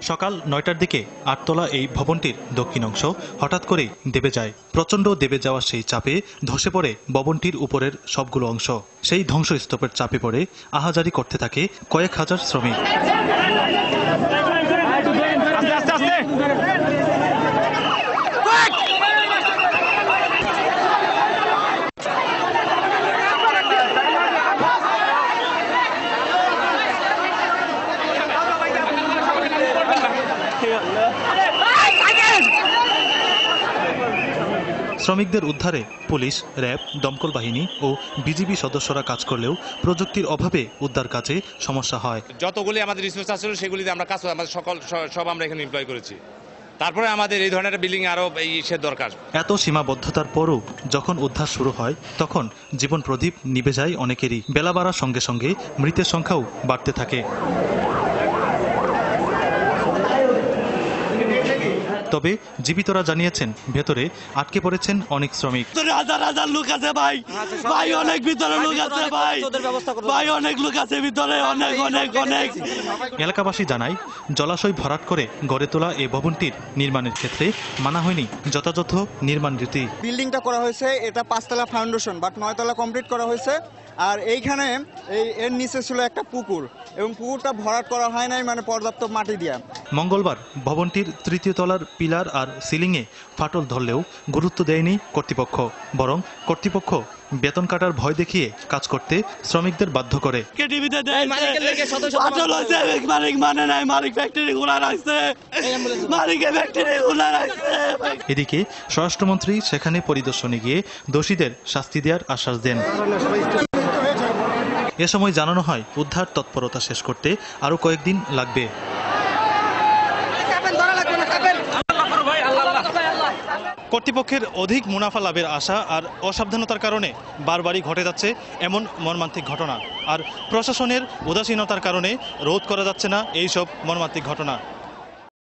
সকাল ৯টার দিকে ৮তলা এই ভবনটির দক্ষিণ অংশ হঠাৎ করেই দেবে যায়। প্রচণ্ড দেবে যাওয়া সেই চাপে ধসে পড়ে ভবনটির উপরের সবগুলো অংশ। সেই ধ্বংসস্তূপের চাপে পড়ে আহাজারি করতে থাকে কয়েক হাজার শ্রমিক। শ্রমিকদের উদ্ধারে পুলিশ, র্যাব, দমকল বাহিনী ও বিজিবি সদস্যরা কাজ করলেও প্রযুক্তির অভাবে উদ্ধার কাজে সমস্যা হয়। যতগুলি আমাদের রিসোর্স আছে সেগুলিতে আমরা কাজ আমাদের সব আমরা এখানে এমপ্লয় করেছি। তারপরে আমাদের এই ধরনের বিল্ডিং আরো ইসের দরকার। এত সীমাবদ্ধতার পরও যখন উদ্ধার শুরু হয় তখন জীবন প্রদীপ নিভে যায় অনেকেরই। বেলা বাড়ার সঙ্গে সঙ্গে মৃতের সংখ্যাও বাড়তে থাকে। তবে জীবিতরা জানিয়েছেন ভেতরে আটকে পড়েছেন অনেক শ্রমিক। হাজার হাজার লোক আছে ভাই, ভাই অনেক ভিতরে লোক আছে ভাই, ভাই অনেক লোক আছে ভিতরে, অনেক অনেক অনেক। এলাকাবাসী জানায় জলাশয় ভরাট করে গড়ে তোলা এই ভবনটির নির্মাণের ক্ষেত্রে মানা হয়নি যথাযথ নির্মাণ রীতি। বিল্ডিংটা করা হয়েছে, এটা 5তলা ফাউন্ডেশন বাট 9তলা কমপ্লিট করা হয়েছে। আর এইখানে এর নিচে ছিল একটা পুকুর এবং পুকুরটা ভরাট করা হয় নাই মানে পর্যাপ্ত মাটি দিয়া। মঙ্গলবার ভবনটির ৩য় তলার পিলার আর সিলিংয়ে ফাটল ধরলেও গুরুত্ব দেয়নি কর্তৃপক্ষ, বরং কর্তৃপক্ষ বেতন কাটার ভয় দেখিয়ে কাজ করতে শ্রমিকদের বাধ্য করে। এদিকে স্বরাষ্ট্রমন্ত্রী সেখানে পরিদর্শনে গিয়ে দোষীদের শাস্তি দেওয়ার আশ্বাস দেন। এ সময় জানানো হয় উদ্ধার তৎপরতা শেষ করতে আরও কয়েকদিন লাগবে। কর্তৃপক্ষের অধিক মুনাফা লাভের আশা আর অসাবধানতার কারণে বারবারই ঘটে যাচ্ছে এমন মর্মান্তিক ঘটনা, আর প্রশাসনের উদাসীনতার কারণে রোধ করা যাচ্ছে না এইসব মর্মান্তিক ঘটনা।